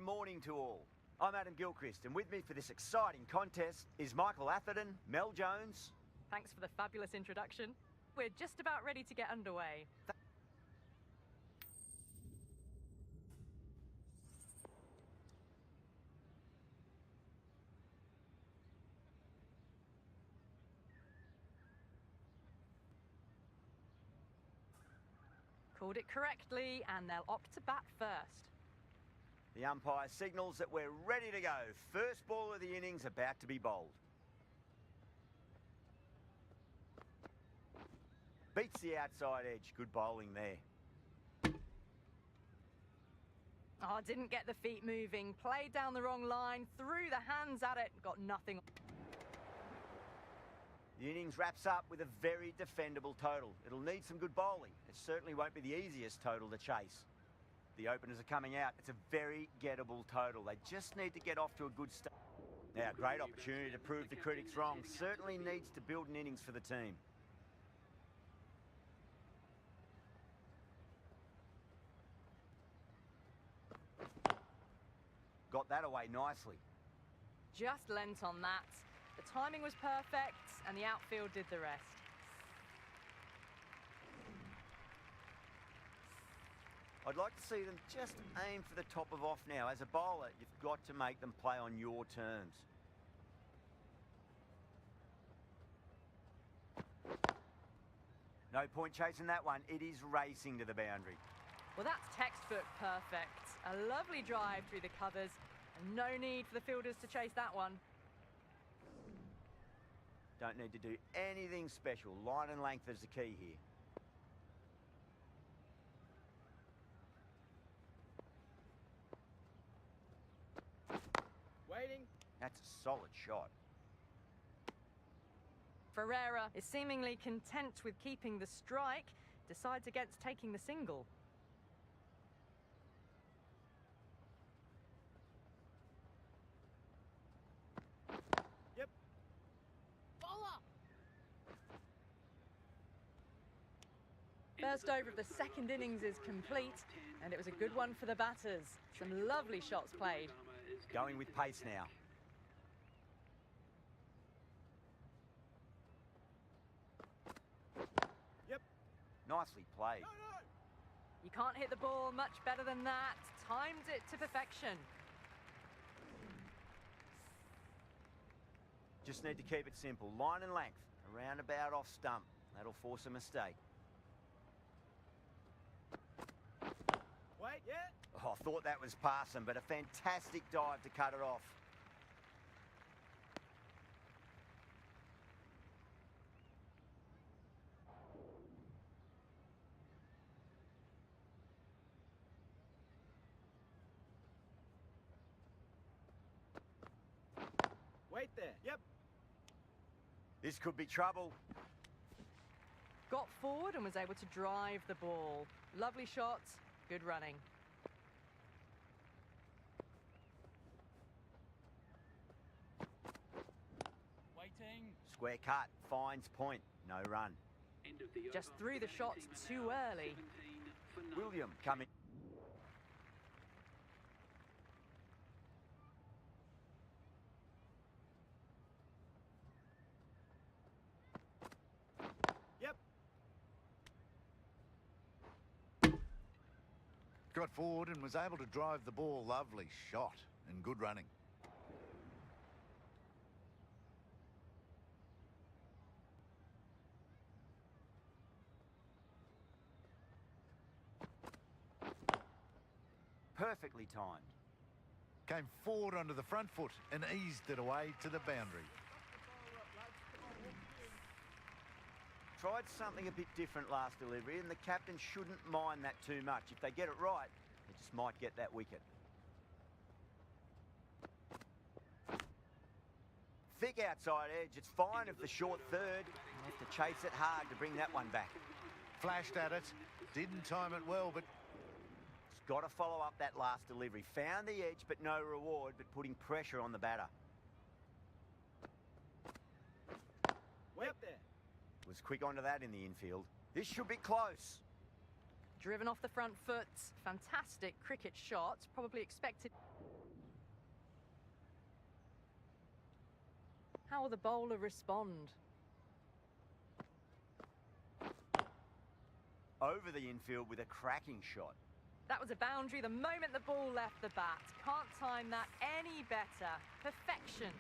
morning to all. I'm Adam Gilchrist, and with me for this exciting contest is Michael Atherton, Mel Jones. Thanks for the fabulous introduction. We're just about ready to get underway. Called it correctly, and they'll opt to bat first. The umpire signals that we're ready to go. First ball of the innings about to be bowled. Beats the outside edge. Good bowling there. Oh, didn't get the feet moving. Played down the wrong line, threw the hands at it, got nothing. The innings wraps up with a very defendable total. It'll need some good bowling. It certainly won't be the easiest total to chase. The openers are coming out. It's a very gettable total. They just need to get off to a good start. Now, great opportunity to prove the critics wrong. Certainly needs to build an innings for the team. Got that away nicely. Just lent on that. The timing was perfect, and the outfield did the rest. I'd like to see them just aim for the top of off now. As a bowler, you've got to make them play on your terms. No point chasing that one. It is racing to the boundary. Well, that's textbook perfect. A lovely drive through the covers, and no need for the fielders to chase that one. Don't need to do anything special. Line and length is the key here. Waiting. That's a solid shot. Ferreira is seemingly content with keeping the strike, decides against taking the single. Yep. Bowler. First over of the second innings is complete, and it was a good one for the batters. Some lovely shots played. Going with pace now. Yep. Nicely played. No. You can't hit the ball much better than that. Timed it to perfection. Just need to keep it simple. Line and length. Around about off stump. That'll force a mistake. Wait, yeah. Oh, I thought that was passing, but a fantastic dive to cut it off. Wait there. Yep. This could be trouble. Got forward and was able to drive the ball. Lovely shots, good running. Waiting. Square cut. Finds point. No run. Just threw the shots too early. William coming. Yep. Got forward and was able to drive the ball. Lovely shot and good running. Perfectly timed. Came forward onto the front foot and eased it away to the boundary. Tried something a bit different last delivery, and the captain shouldn't mind that too much. If they get it right, they just might get that wicket. Thick outside edge. It's fine if the short third. You have to chase it hard to bring that one back. Flashed at it. Didn't time it well, but It's got to follow up that last delivery. Found the edge, but no reward, but putting pressure on the batter. Wait there. Was quick onto that in the infield. This should be close. Driven off the front foot. Fantastic cricket shot. Probably expected. How will the bowler respond? Over the infield with a cracking shot. That was a boundary the moment the ball left the bat. Can't time that any better. Perfection.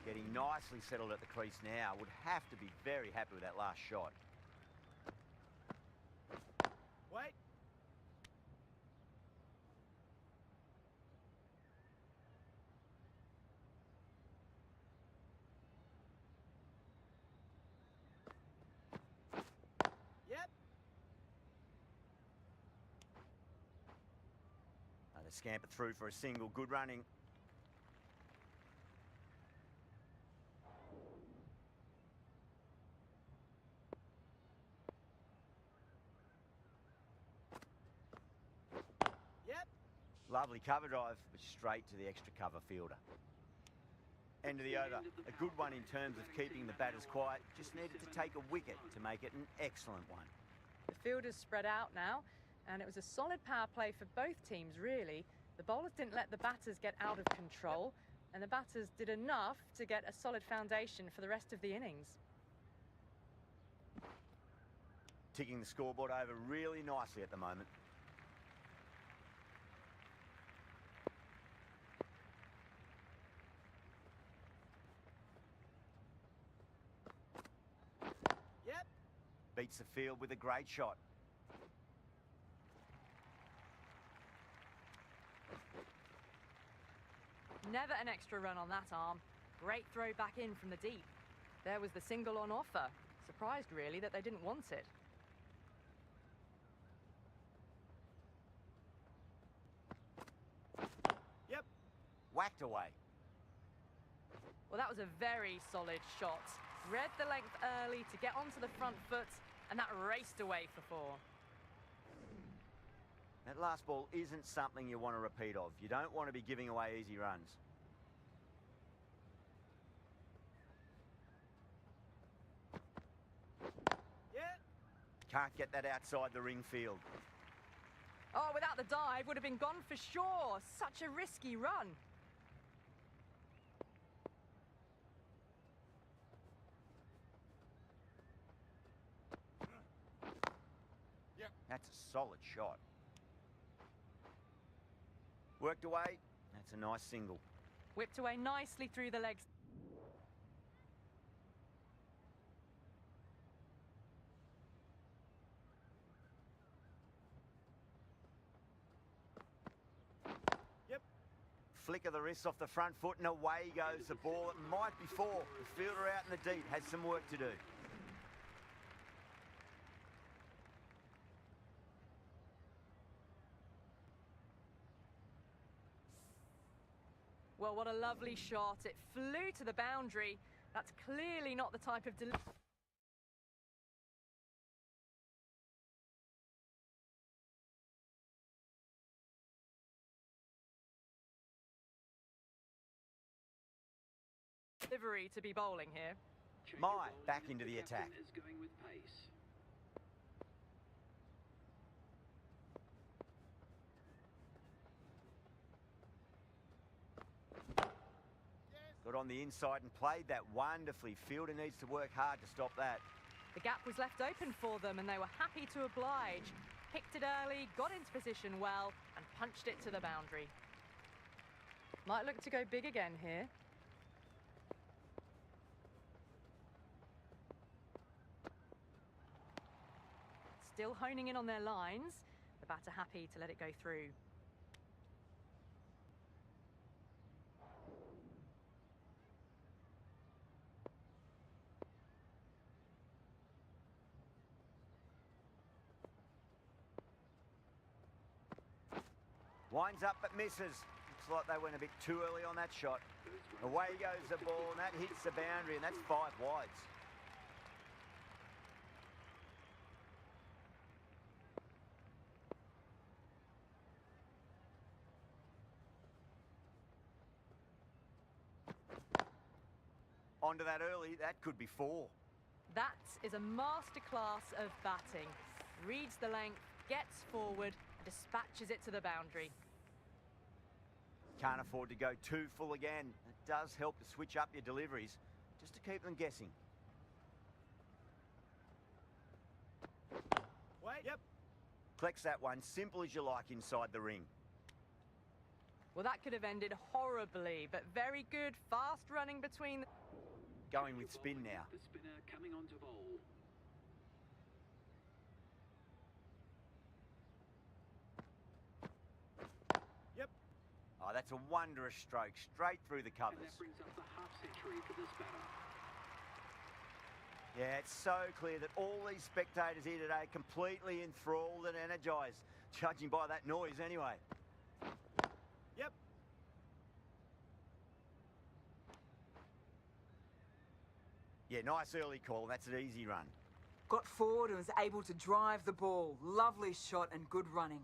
Getting nicely settled at the crease now. Would have to be very happy with that last shot. Wait. Yep. They scamper through for a single. Good running. Yep. Lovely cover drive, but straight to the extra cover fielder. End of the over. A good one in terms of keeping the batters quiet. Just needed to take a wicket to make it an excellent one. The fielders spread out now, and it was a solid power play for both teams, really. The bowlers didn't let the batters get out of control, and the batters did enough to get a solid foundation for the rest of the innings. Ticking the scoreboard over really nicely at the moment. Yep. Beats the field with a great shot. Never an extra run on that arm. Great throw back in from the deep. There was the single on offer. Surprised, really, that they didn't want it. Yep. Whacked away. Well, that was a very solid shot. Read the length early to get onto the front foot, and that raced away for 4. That last ball isn't something you want to repeat of. You don't want to be giving away easy runs. Yeah. Can't get that outside the ring field. Oh, without the dive, would have been gone for sure. Such a risky run. Yep. That's a solid shot. Worked away. That's a nice single. Whipped away nicely through the legs. Yep. Flick of the wrist off the front foot and away goes the ball. It might be 4. The fielder out in the deep has some work to do. Well, what a lovely shot. It flew to the boundary. That's clearly not the type of delivery to be bowling here. Mai back into the attack. Is going with pace. Got on the inside and played that wonderfully. Fielder needs to work hard to stop that. The gap was left open for them and they were happy to oblige. Picked it early, got into position well and punched it to the boundary. Might look to go big again here. Still honing in on their lines. The batter happy to let it go through. Winds up but misses. Looks like they went a bit too early on that shot. Away goes the ball and that hits the boundary and that's 5 wides. Onto that early, that could be 4. That is a masterclass of batting. Reads the length, gets forward, dispatches it to the boundary. Can't afford to go too full again. does help to switch up your deliveries, just to keep them guessing. Wait. Yep. Collects that one, simple as you like inside the ring. Well, that could have ended horribly, but very good, fast running between... Going with spin now. The spinner coming on to bowl. Yep. Oh, that's a wondrous stroke, straight through the And covers. that brings up the half century for this batter. Yeah, it's so clear that all these spectators here today are completely enthralled and energised, judging by that noise anyway. Yep. Yeah, nice early call. That's an easy run. Got forward and was able to drive the ball. Lovely shot and good running.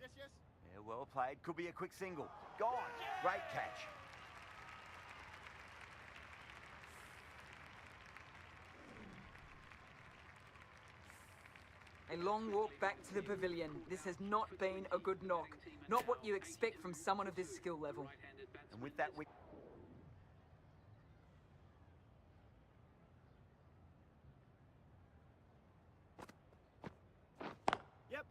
Yes, yes. Yeah, well played. Could be a quick single. Gone. Great catch. A long walk back to the pavilion. This has not been a good knock. Not what you expect from someone of this skill level. Right-handed batsman. And with that, we... Yep.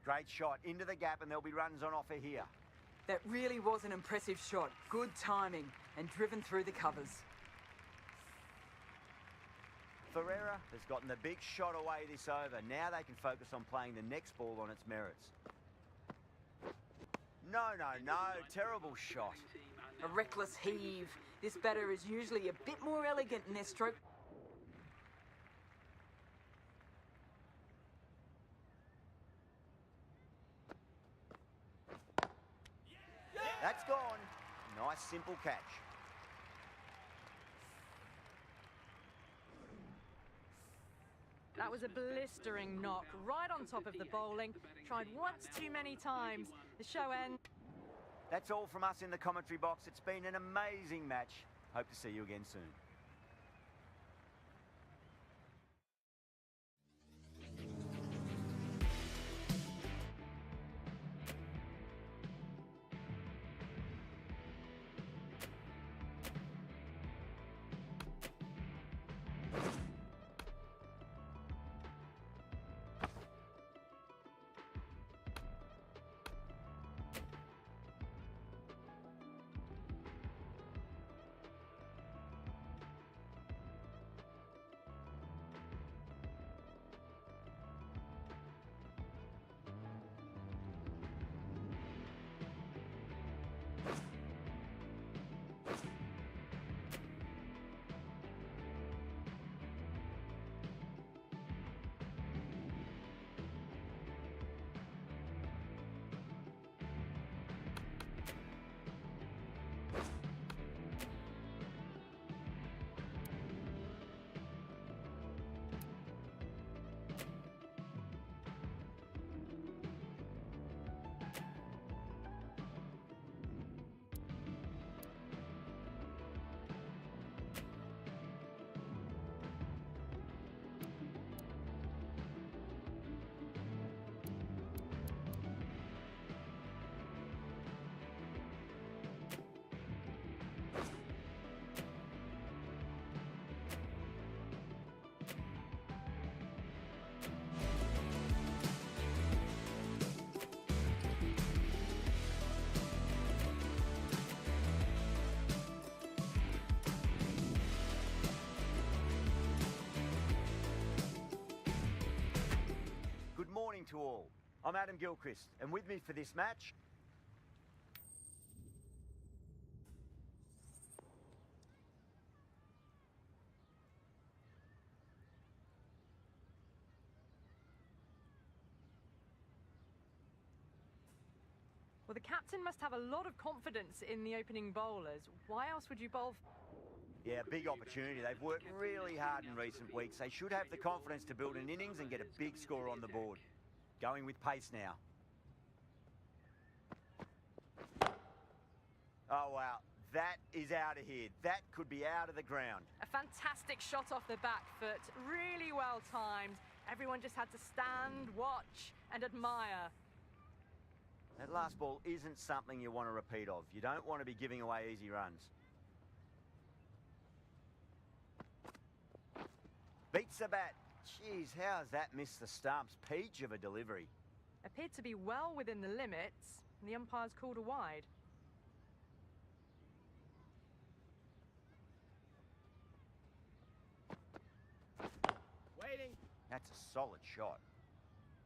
Great shot into the gap, and there'll be runs on offer here. That really was an impressive shot. Good timing and driven through the covers. Ferreira has gotten the big shot away this over. Now they can focus on playing the next ball on its merits. No, no, no. Terrible shot. A reckless heave. This batter is usually a bit more elegant in their stroke. That's gone. Nice, simple catch. That was a blistering knock, right on top of the bowling. Tried once too many times. The show ends. That's all from us in the commentary box. It's been an amazing match. Hope to see you again soon. Good morning to all. I'm Adam Gilchrist, and with me for this match... Well, the captain must have a lot of confidence in the opening bowlers. Why else would you bowl? Yeah, big opportunity. They've worked really hard in recent weeks. They should have the confidence to build an innings and get a big score on the board. Going with pace now. Oh, wow. That is out of here. That could be out of the ground. A fantastic shot off the back foot, really well timed. Everyone just had to stand, watch and admire. That last ball isn't something you want to repeat of. You don't want to be giving away easy runs. Beats the bat. Jeez, how's that missed the stumps? Peach of a delivery. Appeared to be well within the limits, and the umpire's called a wide. Waiting. That's a solid shot.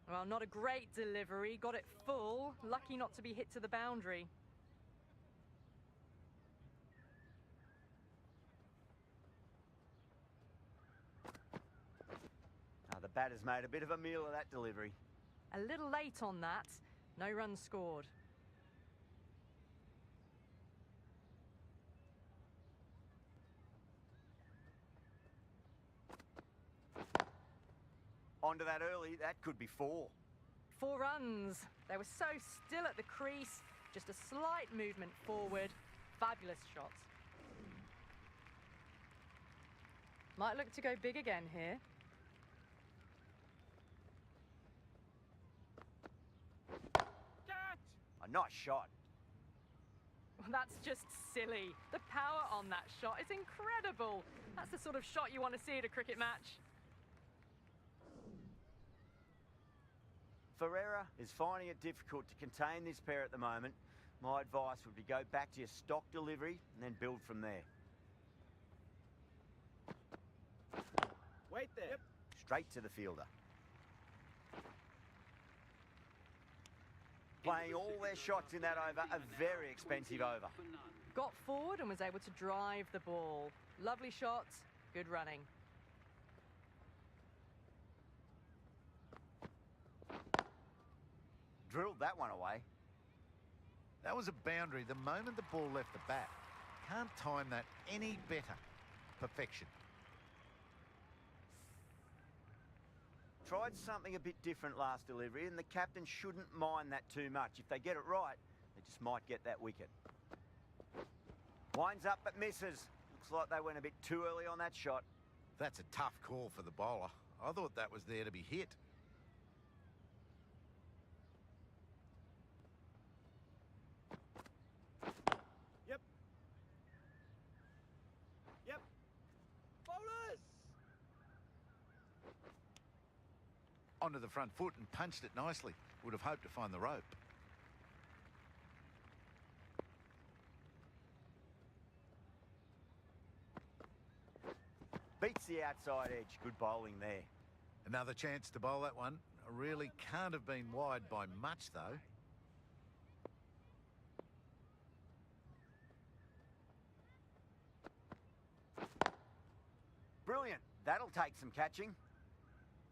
Well, not a great delivery. Got it full. Lucky not to be hit to the boundary. The batter's made a bit of a meal of that delivery. A little late on that. No runs scored. Onto that early, that could be 4. 4 runs. They were so still at the crease. Just a slight movement forward. Fabulous shot. Might look to go big again here. Catch! A nice shot. Well, that's just silly. The power on that shot is incredible. That's the sort of shot you want to see at a cricket match. Ferreira is finding it difficult to contain this pair at the moment. My advice would be go back to your stock delivery and then build from there. Wait there. Yep. Straight to the fielder. Playing all their shots in that over, a very expensive over. Got forward and was able to drive the ball. Lovely shot, good running. Drilled that one away. That was a boundary the moment the ball left the bat. Can't time that any better. Perfection. Tried something a bit different last delivery, and the captain shouldn't mind that too much. If they get it right, they just might get that wicket. Winds up but misses. Looks like they went a bit too early on that shot. That's a tough call for the bowler. I thought that was there to be hit. Yep. Yep. Bowlers! Onto the front foot and punched it nicely. Would have hoped to find the rope. Beats the outside edge. Good bowling there. Another chance to bowl that one. Really can't have been wide by much, though. Brilliant. That'll take some catching.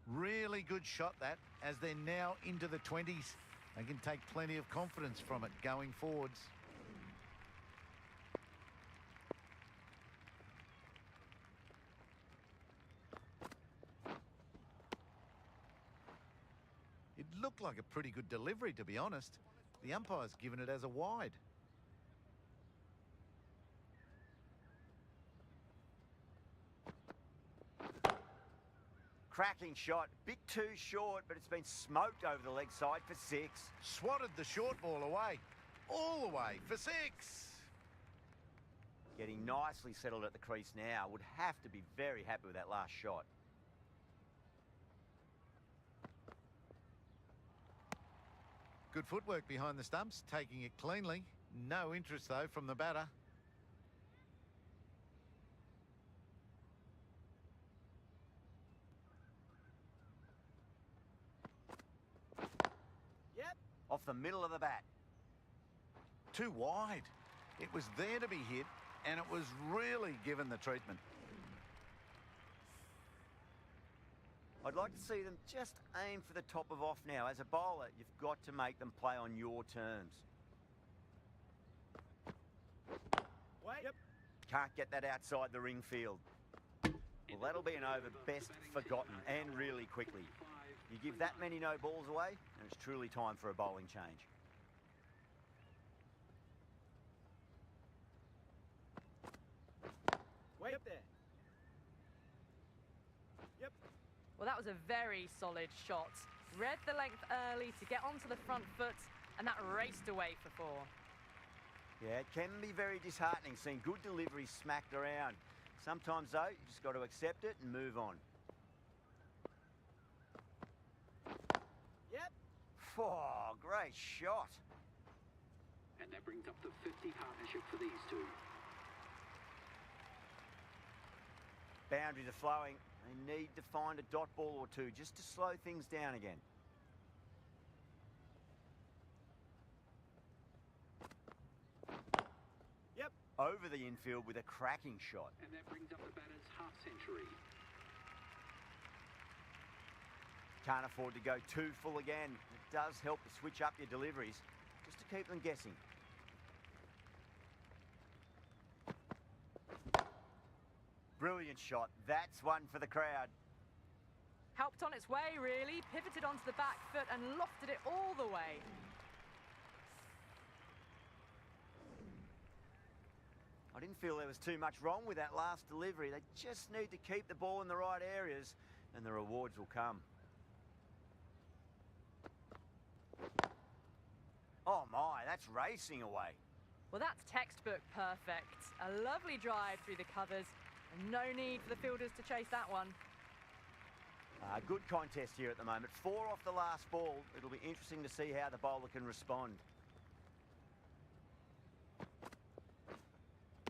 Really good shot, that, as they're now into the 20s. They can take plenty of confidence from it going forwards. It looked like a pretty good delivery, to be honest. The umpire's given it as a wide. Cracking shot. Bit too short, but it's been smoked over the leg side for 6. Swatted the short ball away. All the way for 6. Getting nicely settled at the crease now. Would have to be very happy with that last shot. Good footwork behind the stumps, taking it cleanly. No interest, though, from the batter. Yep. Off the middle of the bat. Too wide. It was there to be hit, and it was really given the treatment. I'd like to see them just aim for the top of off now. As a bowler, you've got to make them play on your terms. Wait. Yep. Can't get that outside the ring field. Well, that'll be an over best forgotten, and really quickly. You give that many no balls away, and it's truly time for a bowling change. Wait up there. Yep. Well, that was a very solid shot. Read the length early to get onto the front foot and that raced away for 4. Yeah, it can be very disheartening seeing good deliveries smacked around. Sometimes, though, you just got to accept it and move on. Yep. Oh, great shot. And that brings up the 50 partnership for these two. Boundaries are flowing. They need to find a dot ball or two just to slow things down again. Yep. Over the infield with a cracking shot. And that brings up the batter's half century. Can't afford to go too full again. It does help to switch up your deliveries just to keep them guessing. Brilliant shot. That's one for the crowd. Helped on its way, really. Pivoted onto the back foot and lofted it all the way. I didn't feel there was too much wrong with that last delivery. They just need to keep the ball in the right areas and the rewards will come. Oh my, that's racing away. Well, that's textbook perfect. A lovely drive through the covers, and no need for the fielders to chase that one. Good contest here at the moment. 4 off the last ball. It'll be interesting to see how the bowler can respond.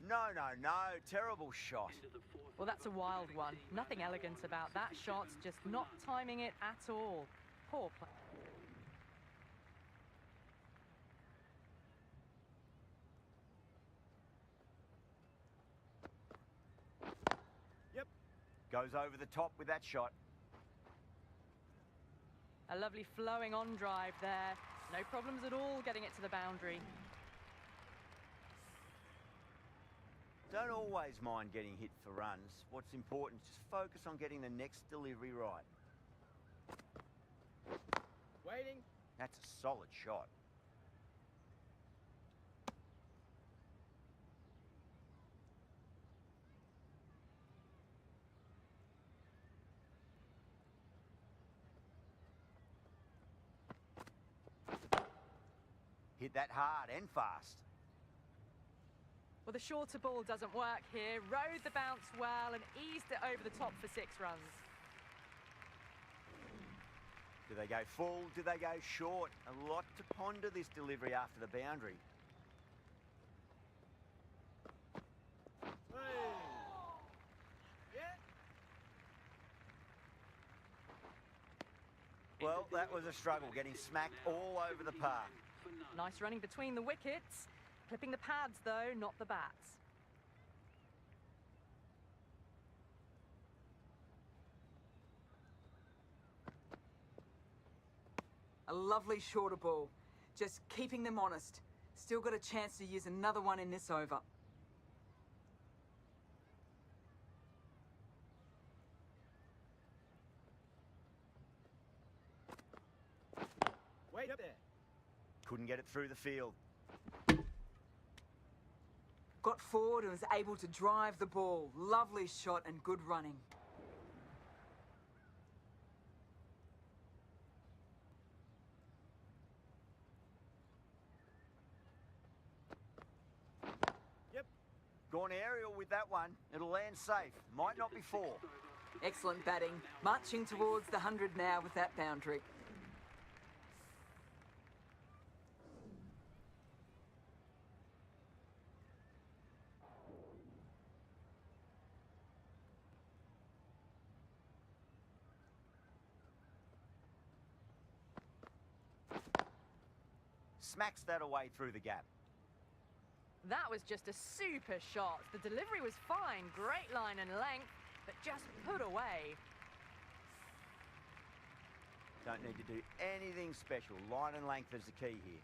No, no, no. Terrible shot. Well, that's a wild one. Nothing elegant about that shot, just not timing it at all. Poor play. Yep. Goes over the top with that shot. A lovely flowing on drive there. No problems at all getting it to the boundary. Don't always mind getting hit for runs. What's important is just focus on getting the next delivery right. Waiting. That's a solid shot. Hit that hard and fast. Well, the shorter ball doesn't work here. Rode the bounce well and eased it over the top for 6 runs. Do they go full? Do they go short? A lot to ponder this delivery after the boundary. Hey. Yeah. Well, that was a struggle, getting smacked all over the park. Nice running between the wickets. Clipping the pads, though, not the bats. A lovely shorter ball. Just keeping them honest. Still got a chance to use another one in this over. Wait up there. Couldn't get it through the field. Got forward and was able to drive the ball. Lovely shot and good running. Yep. Gone aerial with that one. It'll land safe. Might not be 4. Excellent batting. Marching towards the 100 now with that boundary. Smacks that away through the gap. That was just a super shot. The delivery was fine. Great line and length, but just put away. Don't need to do anything special. Line and length is the key here.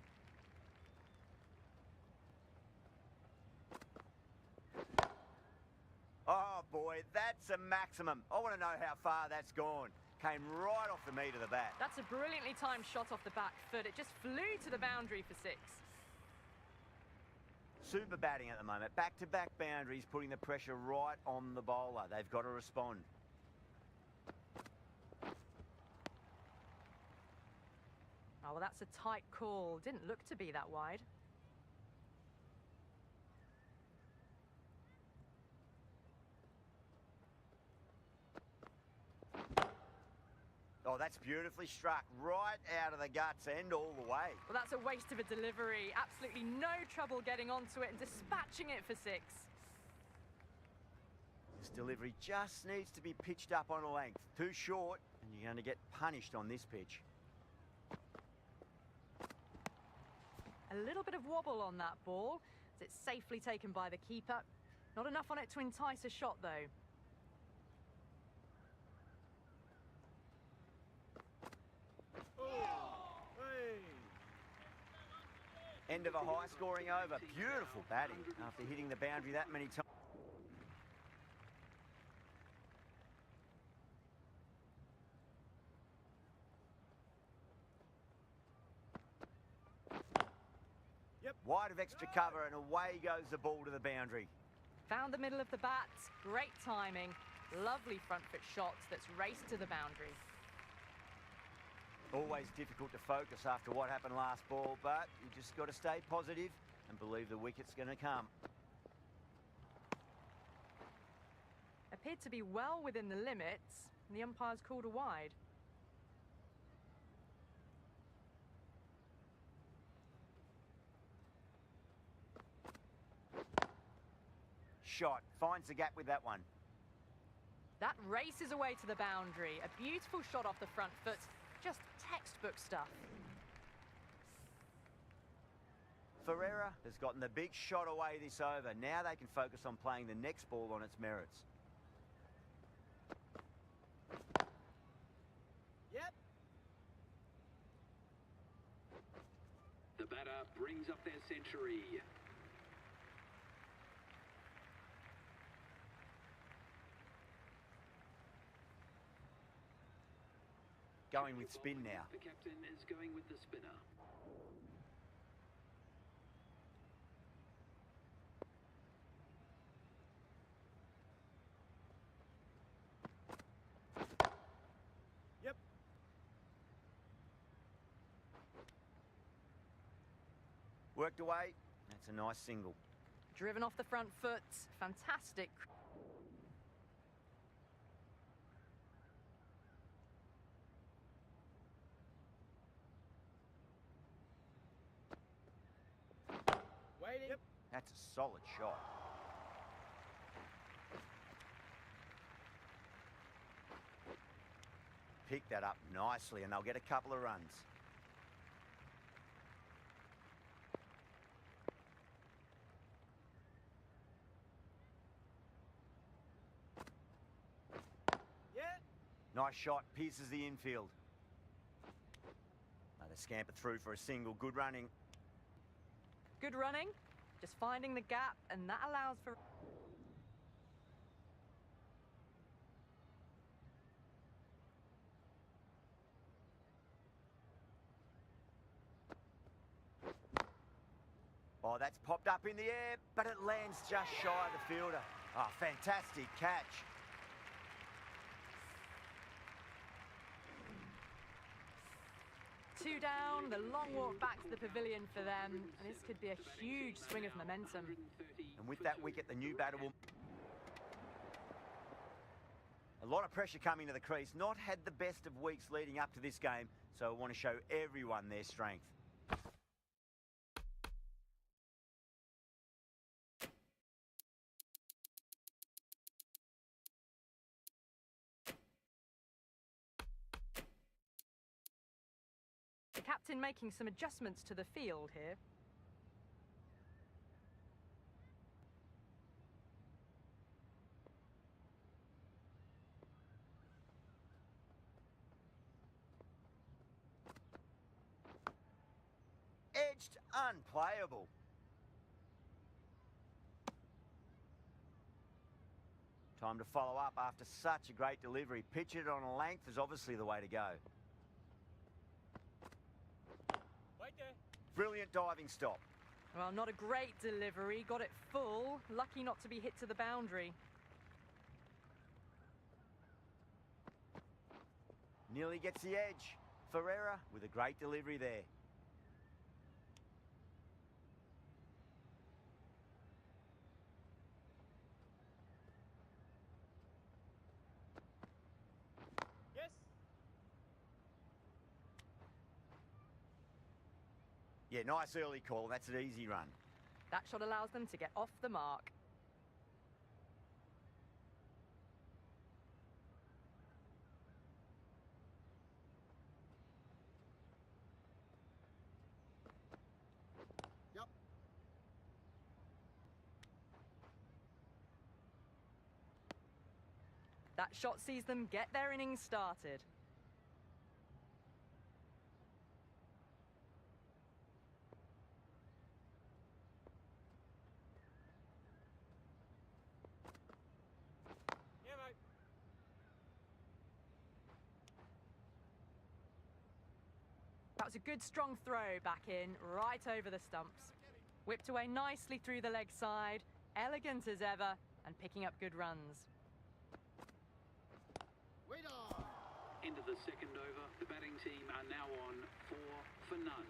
Oh boy, that's a maximum. I want to know how far that's gone. Came right off the meat of the bat. That's a brilliantly timed shot off the back foot. It just flew to the boundary for 6. Super batting at the moment. Back-to-back boundaries, putting the pressure right on the bowler. They've got to respond. Oh, well, that's a tight call. Didn't look to be that wide. Oh, that's beautifully struck. Right out of the guts and all the way. Well, that's a waste of a delivery. Absolutely no trouble getting onto it and dispatching it for 6. This delivery just needs to be pitched up on a length. Too short, and you're going to get punished on this pitch. A little bit of wobble on that ball, as it's safely taken by the keeper. Not enough on it to entice a shot, though. End of a high-scoring over. Beautiful batting after hitting the boundary that many times. Yep. Wide of extra cover and away goes the ball to the boundary. Found the middle of the bat. Great timing. Lovely front foot shot that's raced to the boundary. Always difficult to focus after what happened last ball, but you just got to stay positive and believe the wicket's going to come. Appeared to be well within the limits, and the umpire's called a wide. Shot. Finds the gap with that one. That races away to the boundary. A beautiful shot off the front foot. Just textbook stuff. Ferreira has gotten the big shot away this over. Now they can focus on playing the next ball on its merits. Yep. The batter brings up their century. Going with spin now. The captain is going with the spinner. Yep. Worked away. That's a nice single. Driven off the front foot. Fantastic. Waiting. Yep. That's a solid shot. Pick that up nicely and they'll get a couple of runs. Yeah. Nice shot, pierces the infield. They scamper through for a single. Good running. Good running. Just finding the gap, and that allows for... Oh, that's popped up in the air, but it lands just shy of the fielder. Oh, fantastic catch. Two down, the long walk back to the pavilion for them, and this could be a huge swing of momentum. And with that wicket, the new batter will... A lot of pressure coming to the crease. Not had the best of weeks leading up to this game, so I want to show everyone their strength. The captain making some adjustments to the field here. Edged, unplayable. Time to follow up after such a great delivery. Pitch it on a length is obviously the way to go. Wait there. Brilliant diving stop. Well, not a great delivery. Got it full. Lucky not to be hit to the boundary. Nearly gets the edge. Ferreira with a great delivery there. Yes. Yeah, nice early call. That's an easy run. That shot allows them to get off the mark. Yep. That shot sees them get their innings started. Yeah, mate. That was a good strong throw back in, right over the stumps. Whipped away nicely through the leg side, elegant as ever, and picking up good runs. Wait on. Into the second over. The batting team are now on 4 for none.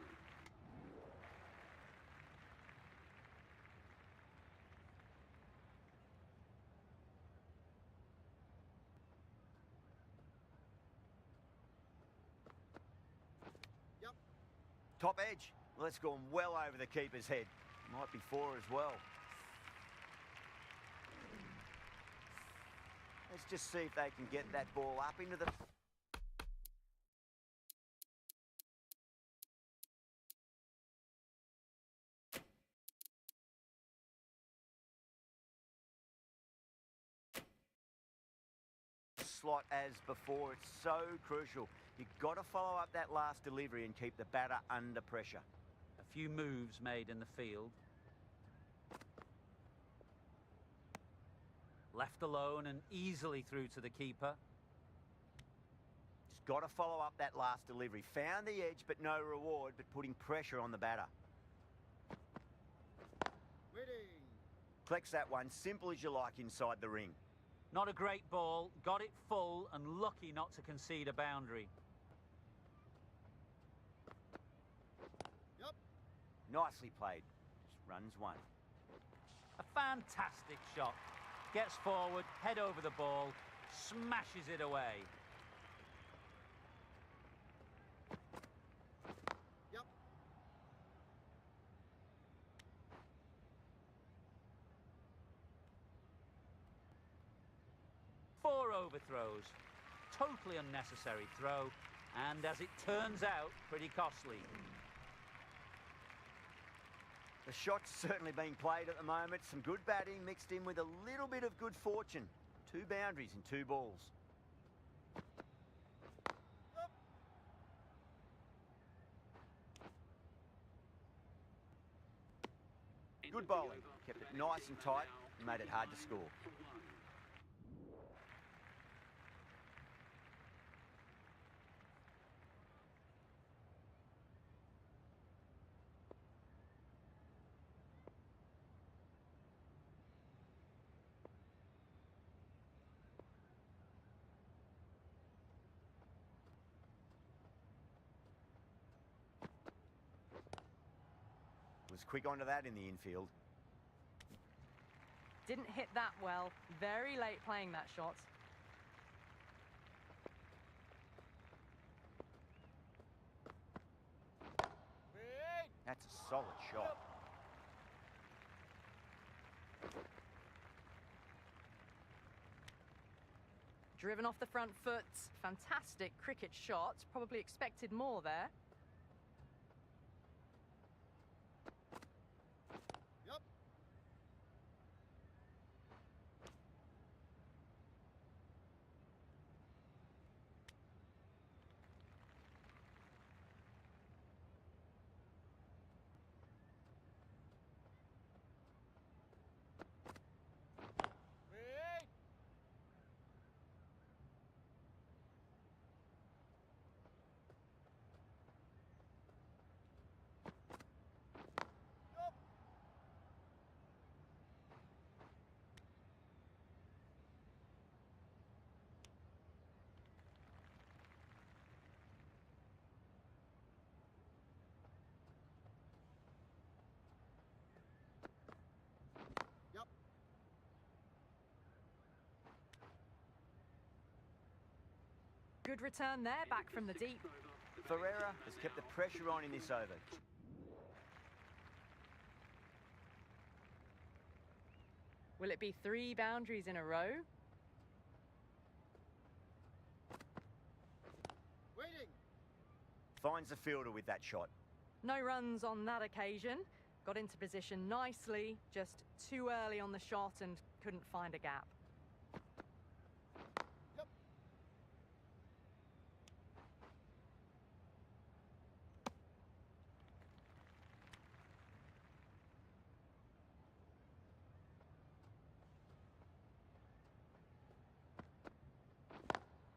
Yep. Top edge. Well, that's gone well over the keeper's head. Might be 4 as well. Let's just see if they can get that ball up into the... slot as before. It's so crucial. You've got to follow up that last delivery and keep the batter under pressure. A few moves made in the field. Left alone and easily through to the keeper. Just got to follow up that last delivery. Found the edge, but no reward, but putting pressure on the batter. Waiting. Collects that one, simple as you like inside the ring. Not a great ball, got it full and lucky not to concede a boundary. Yep. Nicely played. Just runs one. A fantastic shot. Gets forward, head over the ball, smashes it away. Yep. Four overthrows. Totally unnecessary throw, and as it turns out, pretty costly. The shot's certainly being played at the moment. Some good batting mixed in with a little bit of good fortune. 2 boundaries and 2 balls. Yep. End Good of the bowling. over. Kept The it batting nice team and are tight now and made it hard to 21 score. for 1. Was quick onto that in the infield. Didn't hit that well. Very late playing that shot. Wait. That's a solid shot. Driven off the front foot. Fantastic cricket shot. Probably expected more there. Yep. Wait. good return there, back from the deep. Ferreira has kept the pressure on in this over. Will it be 3 boundaries in a row? Waiting. Finds the fielder with that shot. No runs on that occasion. Got into position nicely, just too early on the shot and couldn't find a gap. Yep.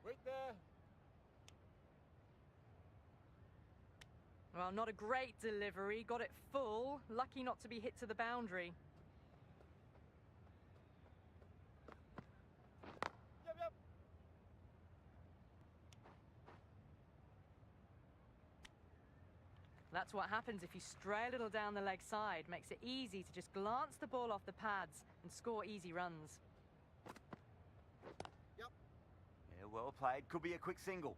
Wait there. Well, not a great delivery. Got it full. Lucky not to be hit to the boundary. Yep, yep. That's what happens if you stray a little down the leg side. Makes it easy to just glance the ball off the pads and score easy runs. Yep. Yeah, well played. Could be a quick single.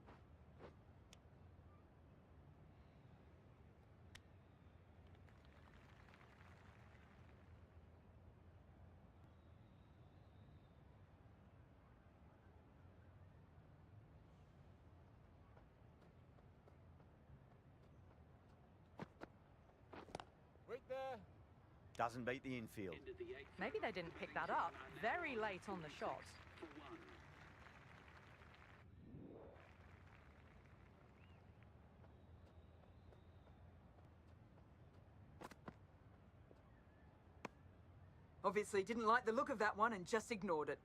Wait there. Doesn't beat the infield. Into the 8th. Maybe they didn't pick that up. Very late on the shot. For 1. Obviously didn't like the look of that one and just ignored it.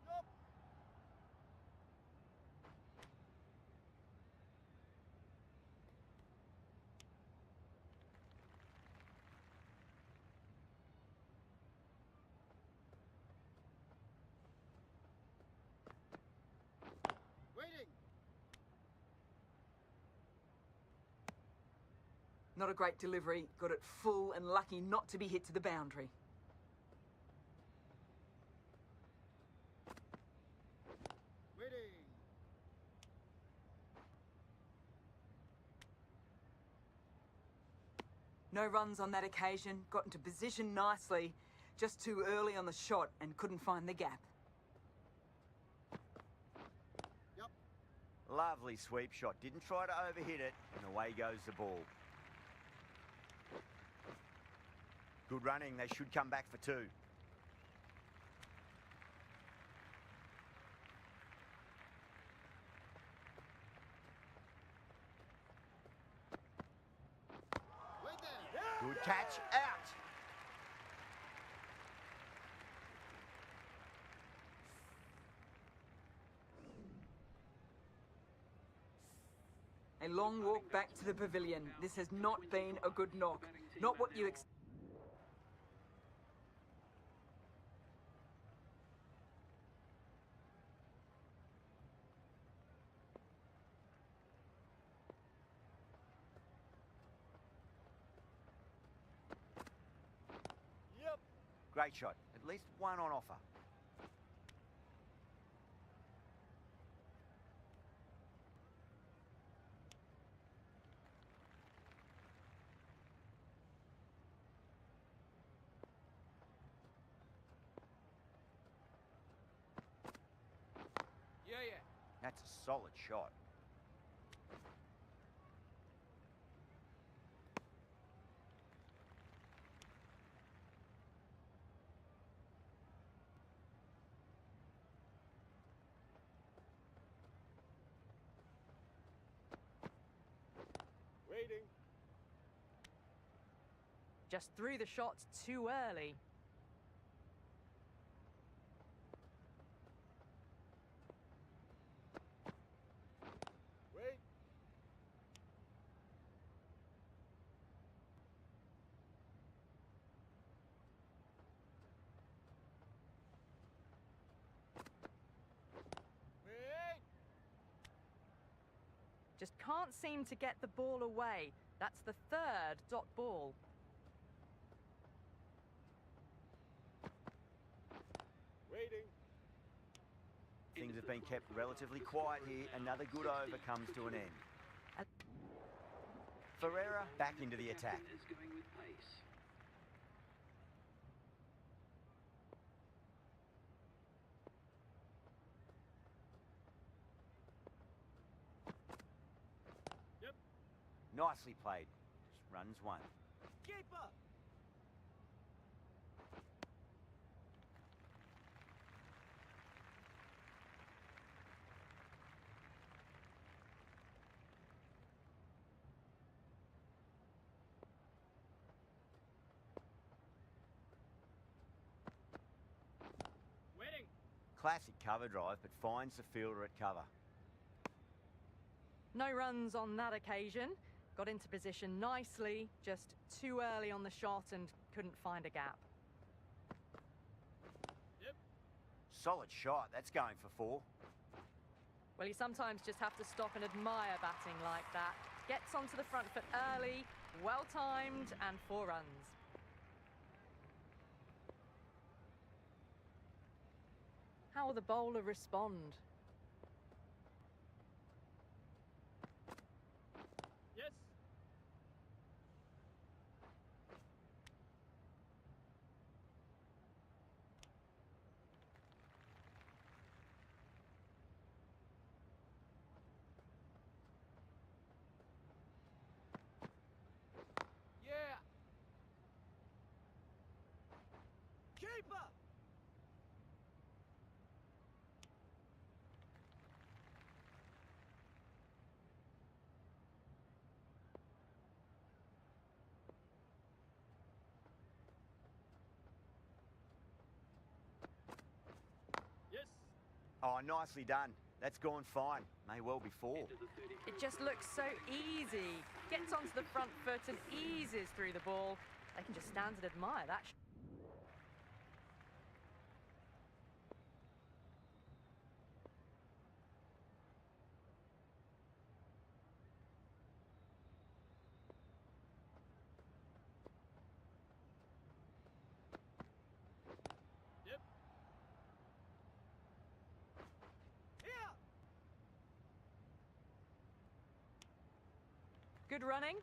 Yup. Waiting. Not a great delivery. Got it full and lucky not to be hit to the boundary. Waiting. No runs on that occasion. Got into position nicely. Just too early on the shot and couldn't find the gap. Yep. Lovely sweep shot. Didn't try to overhit it, and away goes the ball. Good running. They should come back for 2. Wait there. Good catch. Out. A long walk back to the pavilion. This has not been a good knock. Not what you expect. Yep. Great shot. At least one on offer. Yeah, yeah. That's a solid shot. Waiting. Just threw the shot too early. Wait. Wait. Just can't seem to get the ball away. That's the 3rd dot ball. Waiting. Things have been kept relatively quiet here. Another good over comes to an end. Ferreira back into the attack. Is going with pace. Yep. Nicely played. Just runs one. Keeper. Waiting. Classic cover drive, but finds the fielder at cover. No runs on that occasion. Got into position nicely, just too early on the shot and couldn't find a gap. Yep. Solid shot. That's going for 4. Well, you sometimes just have to stop and admire batting like that. Gets onto the front foot early, well-timed, and 4 runs. How will the bowler respond? Yes. Yeah. Keeper. Yes. Oh, nicely done. That's gone fine. May well be 4. Into the 30. It just looks so easy. Gets onto the front foot and eases through the ball. They can just stand and admire that. Yep. Here. Good running,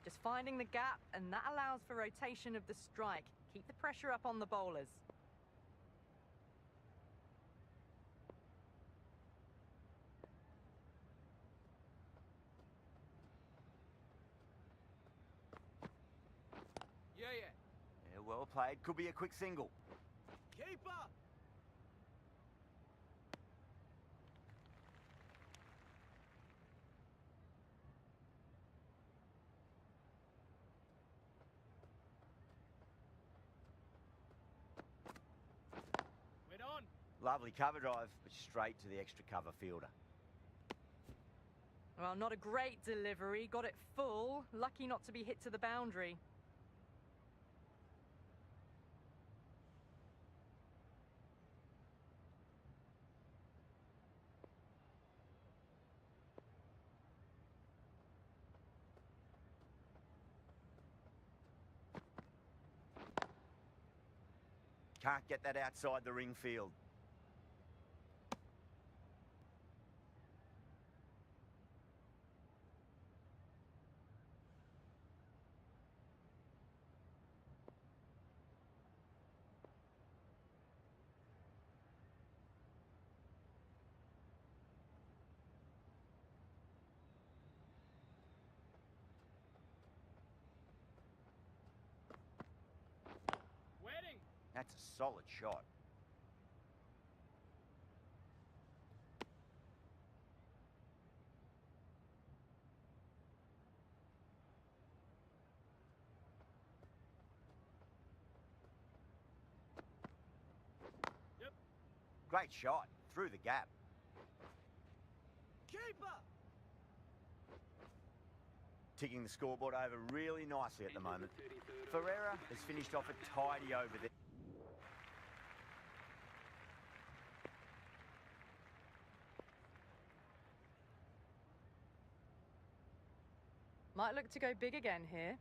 just finding the gap, and that allows for rotation of the strike. Keep the pressure up on the bowlers. Yeah, yeah. Yeah, well played. Could be a quick single. Keeper. Wait on. Lovely cover drive, but straight to the extra cover fielder. Well, not a great delivery. Got it full. Lucky not to be hit to the boundary. Can't get that outside the ring field. Waiting. That's a solid shot. Yep. Great shot. Through the gap. Keeper. Ticking the scoreboard over really nicely at the moment. 33rd. Ferreira has finished off a tidy over there. Might look to go big again here.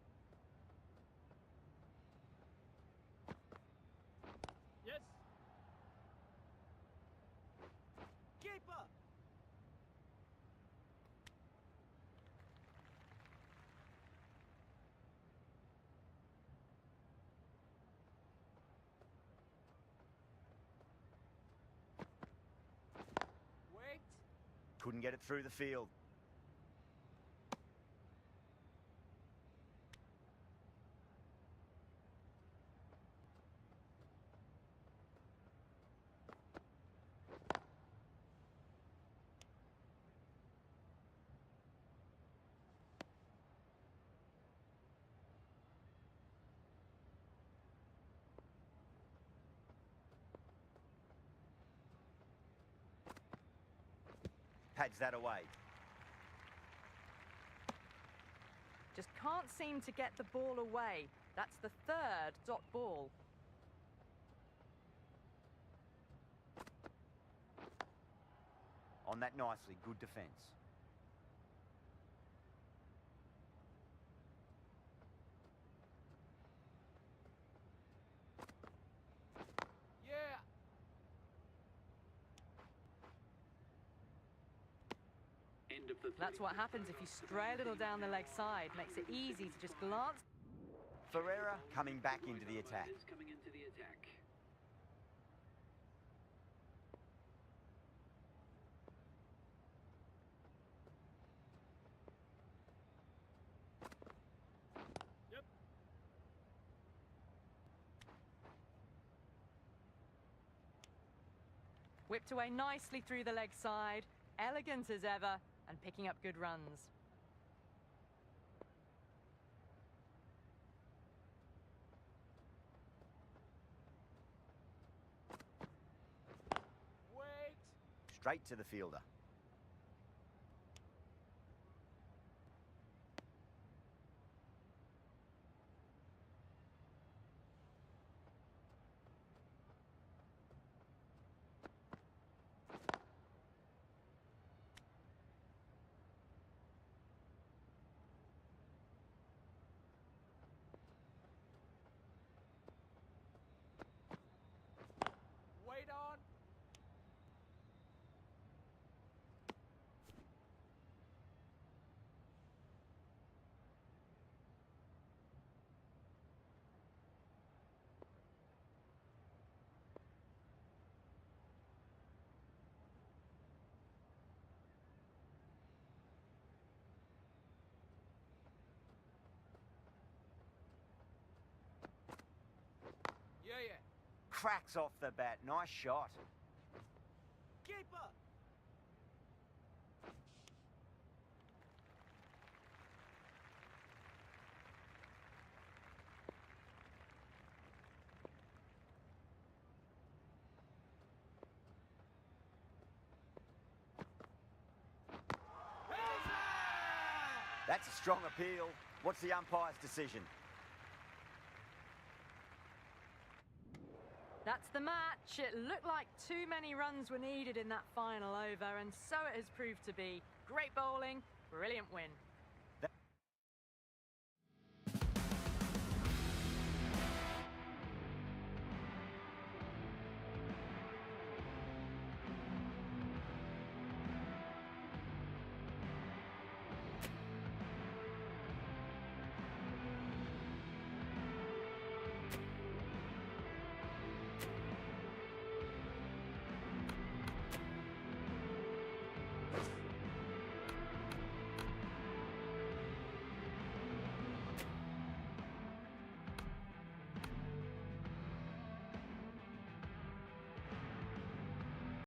Yes. Couldn't get it through the field. Pads that away. Just can't seem to get the ball away. That's the third dot ball. On that nicely, good defence. Yeah. End of the That's what happens if you stray a little down the leg side. Makes it easy to just glance. Ferreira coming back into the attack. Coming into the attack. Yep. Whipped away nicely through the leg side. Elegant as ever and picking up good runs. Wait. Straight to the fielder. Wait on. Yeah, yeah. Cracks off the bat. Nice shot. Keeper. That's a strong appeal. What's the umpire's decision? That's the match. It looked like too many runs were needed in that final over, and so it has proved to be. Great bowling, brilliant win.